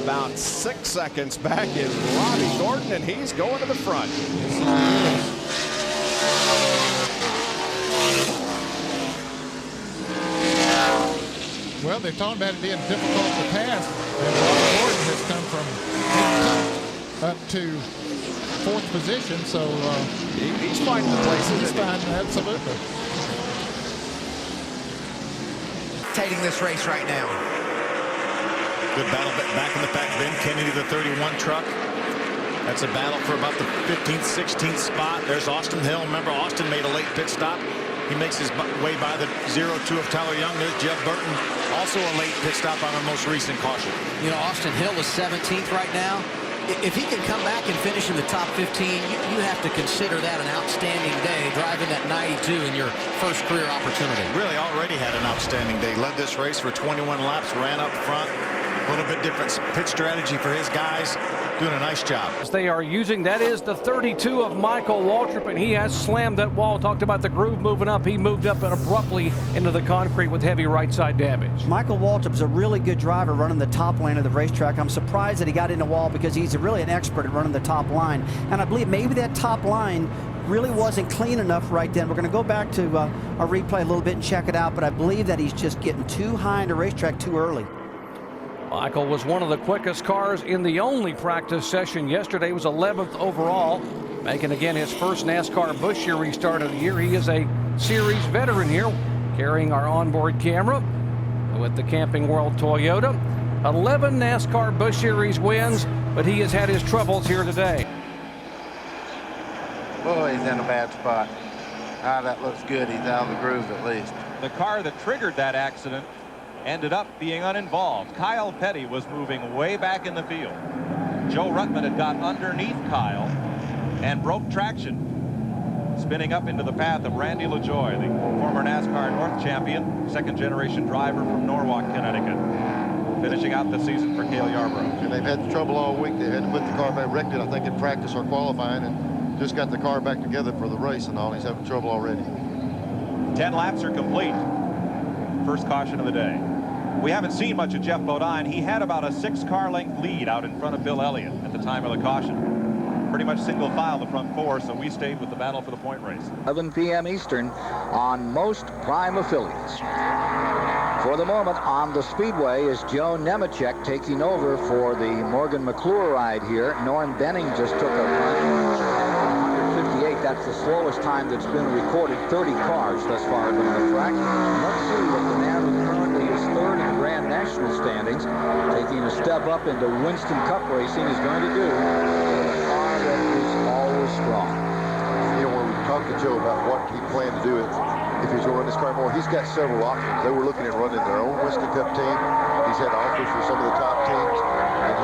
about 6 seconds. Back is Robbie Gordon, and he's going to the front. Well, they're talking about it being difficult to pass, and Robbie Gordon has come from 18th up to 4th position, so he's finding the places. He's finding, absolutely. Taking this race right now. Good battle back in the pack. Ben Kennedy, the 31 truck. That's a battle for about the 15th, 16th spot. There's Austin Hill. Remember, Austin made a late pit stop. He makes his way by the 0-2 of Tyler Young. There's Jeff Burton, also a late pit stop on our most recent caution. You know, Austin Hill is 17th right now. If he can come back and finish in the top 15, you have to consider that an outstanding day, driving that 92 in your first career opportunity. Really already had an outstanding day. Led this race for 21 laps, ran up front. A little bit different pit strategy for his guys. Doing a nice job. They are using, that is the 32 of Michael Waltrip, and he has slammed that wall. Talked about the groove moving up. He moved up abruptly into the concrete with heavy right side damage. Michael Waltrip's a really good driver running the top lane of the racetrack. I'm surprised that he got in the wall because he's really an expert at running the top line. And I believe maybe that top line really wasn't clean enough right then. We're going to go back to a replay a little bit and check it out, but I believe that he's just getting too high in the racetrack too early. Michael was one of the quickest cars in the only practice session yesterday. He was 11th overall, making again his first NASCAR Busch Series start of the year. He is a series veteran here, carrying our onboard camera with the Camping World Toyota. 11 NASCAR Busch Series wins, but he has had his troubles here today. Boy, he's in a bad spot. Ah, that looks good. He's out of the groove at least. The car that triggered that accident ended up being uninvolved. Kyle Petty was moving way back in the field. Joe Ruttman had got underneath Kyle and broke traction, spinning up into the path of Randy LaJoie, the former NASCAR North champion, second-generation driver from Norwalk, Connecticut, finishing out the season for Cale Yarborough. And they've had trouble all week. They had to put the car back, wrecked it, I think, in practice or qualifying, and just got the car back together for the race, and all. He's having trouble already. 10 laps are complete. First caution of the day. We haven't seen much of Jeff Bodine. He had about a 6-car length lead out in front of Bill Elliott at the time of the caution. Pretty much single file the front four, so we stayed with the battle for the point race. 11 p.m. Eastern on most prime affiliates. For the moment on the speedway is Joe Nemechek taking over for the Morgan McClure ride here. Norm Benning just took a run. 158, that's the slowest time that's been recorded. 30 cars thus far on the track. Let's see what the man who currently is third in Grand National standings, taking a step up into Winston Cup racing, is going to do. A car that is always strong. You know, when we talked to Joe about what he planned to do, if he's going to run this car more, he's got several options. They were looking at running their own Winston Cup team. He's had offers for some of the top teams, and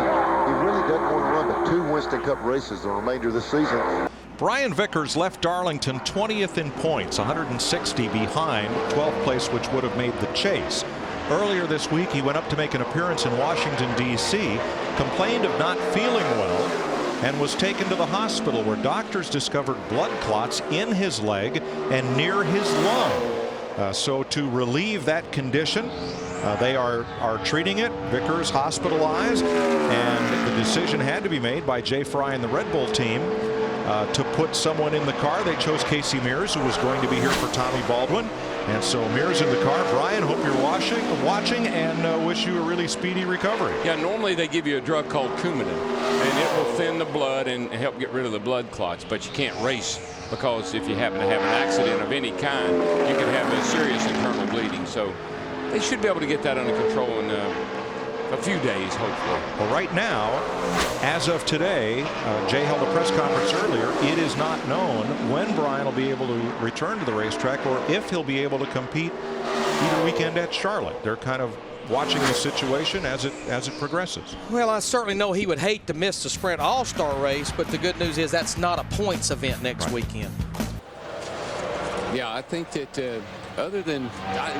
he really doesn't want to run but 2 Winston Cup races the remainder of this season. Brian Vickers left Darlington 20th in points, 160 behind 12th place, which would have made the chase. Earlier this week, he went up to make an appearance in Washington, D.C., complained of not feeling well, and was taken to the hospital where doctors discovered blood clots in his leg and near his lung. So to relieve that condition, they are treating it. Vickers hospitalized, and the decision had to be made by Jay Fry and the Red Bull team to put someone in the car. They chose Casey Mears, who was going to be here for Tommy Baldwin. And so Mears in the car. Brian, hope you're watching, and wish you a really speedy recovery. Yeah, normally they give you a drug called Coumadin, and it will thin the blood and help get rid of the blood clots. But you can't race because if you happen to have an accident of any kind, you can have a serious internal bleeding. So they should be able to get that under control in a few days, hopefully. Well, right now, as of today, Jay held a press conference earlier. It is not known when Brian will be able to return to the racetrack or if he'll be able to compete either weekend at Charlotte. They're kind of watching the situation as it progresses. Well, I certainly know he would hate to miss the Sprint All-Star race, but the good news is that's not a points event next weekend. Yeah, I think that other than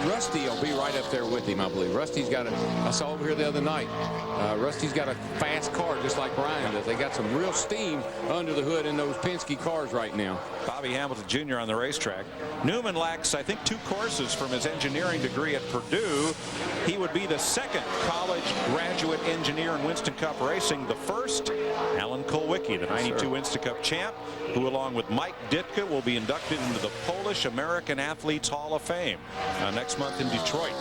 Rusty will be right up there with him, I believe. Rusty's got I saw over here the other night, Rusty's got a fast car just like Brian does. They got some real steam under the hood in those Penske cars right now. Bobby Hamilton Jr. on the racetrack. Newman lacks, I think, 2 courses from his engineering degree at Purdue. He would be the second college graduate engineer in Winston Cup racing. The first, Alan Kulwicki, the 92 Winston Cup champ, who along with Mike Ditka will be inducted into the Polish American Athletes Hall of Fame next month in Detroit.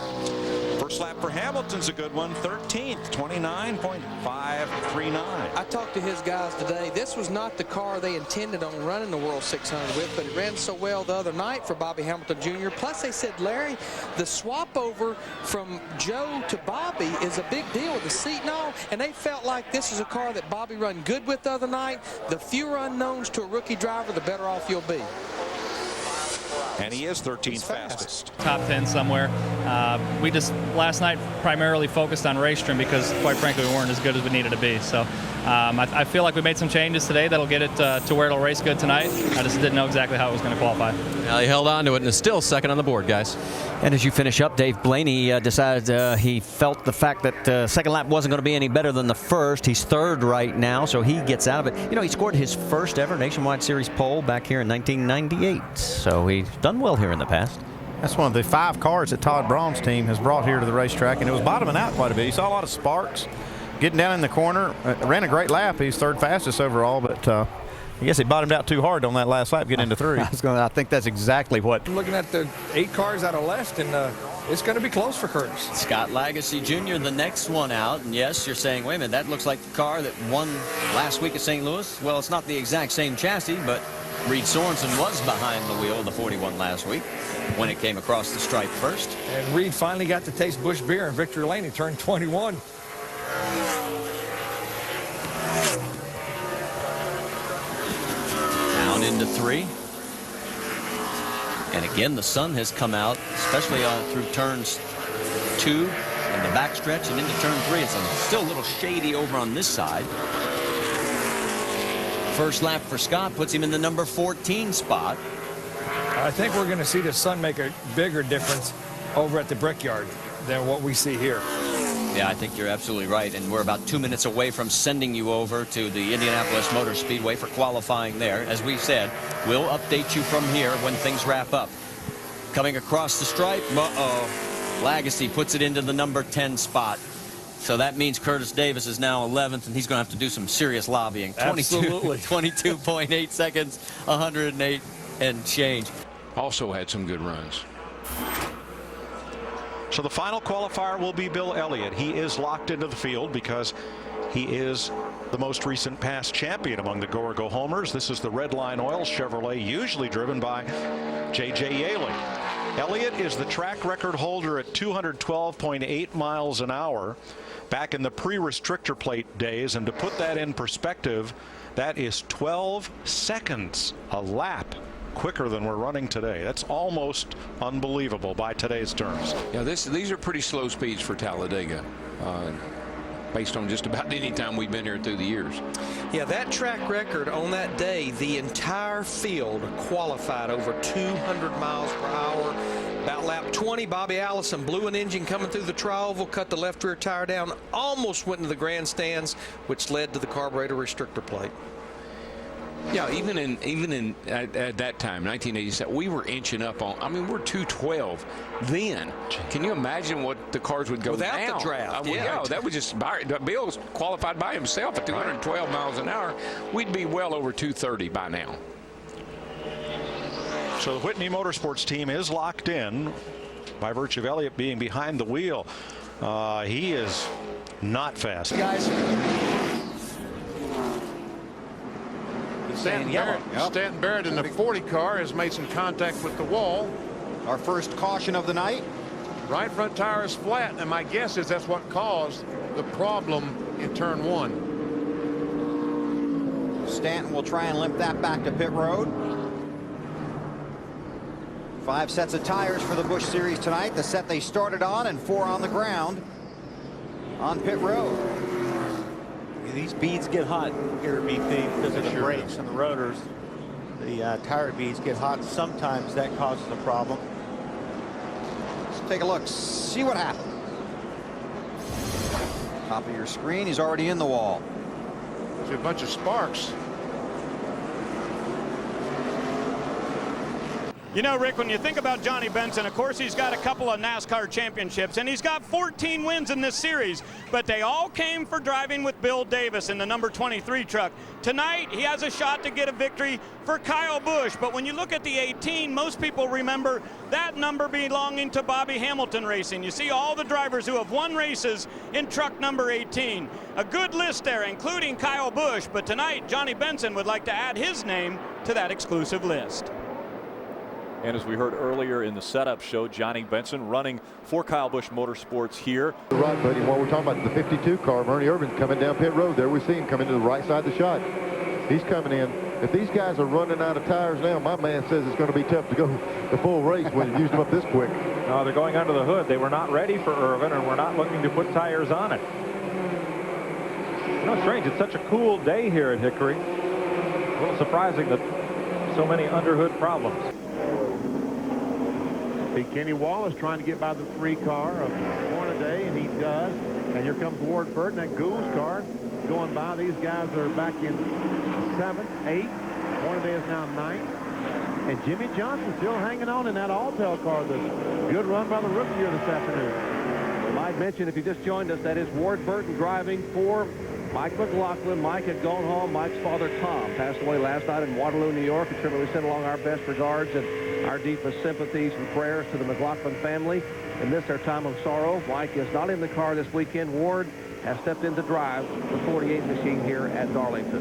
First lap for Hamilton's a good one, 13th, 29.539. I talked to his guys today. This was not the car they intended on running the World 600 with, but it ran so well the other night for Bobby Hamilton Jr. Plus, they said, Larry, the swap over from Joe to Bobby is a big deal with the seat and all, and they felt like this is a car that Bobby run good with the other night. The fewer unknowns to a rookie driver, the better off you'll be. And he is 13th fastest. Top 10 somewhere. We just last night primarily focused on race trim because, quite frankly, we weren't as good as we needed to be. So I feel like we made some changes today that'll get it to where it'll race good tonight. I just didn't know exactly how it was going to qualify. Now he held on to it and is still second on the board, guys. And as you finish up, Dave Blaney decided he felt the fact that second lap wasn't going to be any better than the first. He's third right now, so he gets out of it. You know, he scored his first ever Nationwide Series pole back here in 1998. So he's done well here in the past. That's one of the 5 cars that Todd Braun's team has brought here to the racetrack, and it was bottoming out quite a bit. You saw a lot of sparks getting down in the corner. Ran a great lap. He's third fastest overall, but I guess he bottomed out too hard on that last lap getting into 3. I think that's exactly what. I'm looking at the 8 cars that are left, and it's going to be close for Curtis. Scott Lagasse Jr., the next one out. And yes, you're saying, wait a minute, that looks like the car that won last week at St. Louis. Well, it's not the exact same chassis, but Reed Sorensen was behind the wheel of the 41 last week when it came across the stripe first. And Reed finally got to taste Busch beer, and Victor Lane, he turned 21. Down into 3. And again, the sun has come out, especially through turns 2 and the backstretch and into turn 3. It's still a little shady over on this side. First lap for Scott puts him in the number 14 spot. I think we're going to see the sun make a bigger difference over at the Brickyard than what we see here. Yeah, I think you're absolutely right. And we're about 2 minutes away from sending you over to the Indianapolis Motor Speedway for qualifying there. As we said, we'll update you from here when things wrap up. Coming across the stripe, Lagasse puts it into the number 10 spot. So that means Curtis Davis is now 11th, and he's going to have to do some serious lobbying. Absolutely. 22.8 seconds, 108 and change. Also had some good runs. So the final qualifier will be Bill Elliott. He is locked into the field because he is the most recent past champion among the go-or-go-homers. This is the Redline Oil Chevrolet, usually driven by J.J. Yaley. Elliott is the track record holder at 212.8 miles an hour back in the pre-restrictor plate days, and to put that in perspective, that is 12 seconds a lap quicker than we're running today. That's almost unbelievable by today's terms. Yeah, these are pretty slow speeds for Talladega, based on just about any time we've been here through the years. Yeah, that track record on that day, the entire field qualified over 200 miles per hour. About lap 20, Bobby Allison blew an engine coming through the tri-oval, cut the left rear tire down, almost went into the grandstands, which led to the carburetor restrictor plate. Yeah, even at that time, 1987, we were inching up on. I mean, we're 212 then. Can you imagine what the cars would go without now? the draft? Yeah, that was just Bill's qualified by himself at 212 miles an hour. We'd be well over 230 by now. So the Whitney Motorsports team is locked in by virtue of Elliott being behind the wheel. He is not fast. Guys. Stanton Barrett in the 40 car has made some contact with the wall. Our first caution of the night. Right front tire is flat, and my guess is that's what caused the problem in turn 1. Stanton will try and limp that back to pit road. 5 sets of tires for the Busch Series tonight. The set they started on and 4 on the ground on pit road. These beads get hot here at BP because of the brakes and the rotors. The tire beads get hot. Sometimes that causes a problem. Let's take a look, see what happened. Top of your screen, he's already in the wall. There's a bunch of sparks. You know, Rick, when you think about Johnny Benson, of course, he's got a couple of NASCAR championships, and he's got 14 wins in this series, but they all came for driving with Bill Davis in the number 23 truck. Tonight, he has a shot to get a victory for Kyle Busch, but when you look at the 18, most people remember that number belonging to Bobby Hamilton Racing. You see all the drivers who have won races in truck number 18. A good list there, including Kyle Busch, but tonight, Johnny Benson would like to add his name to that exclusive list. And as we heard earlier in the setup show, Johnny Benson running for Kyle Busch Motorsports here. Right, buddy. While we're talking about the 52 car, Bernie Irvin's coming down pit road there. We see him coming to the right side of the shot. He's coming in. If these guys are running out of tires now, my man says it's going to be tough to go the full race when you use them up this quick. No, they're going under the hood. They were not ready for Irvin, and we're not looking to put tires on it. You know, strange. It's such a cool day here at Hickory. A little surprising that so many underhood problems. Kenny Wallace trying to get by the 3 car of Hornaday, and he does. And here comes Ward Burton, that Gould's car going by. These guys are back in 7th, 8th. Hornaday is now 9th. And Jimmy Johnson still hanging on in that Alltel car. This good run by the rookie here this afternoon. Might mention, if you just joined us, that is Ward Burton driving for Mike McLaughlin. Mike had gone home. Mike's father, Tom, passed away last night in Waterloo, New York. And certainly we send along our best regards and our deepest sympathies and prayers to the McLaughlin family in this, their time of sorrow. Mike is not in the car this weekend. Ward has stepped in to drive the 48 machine here at Darlington.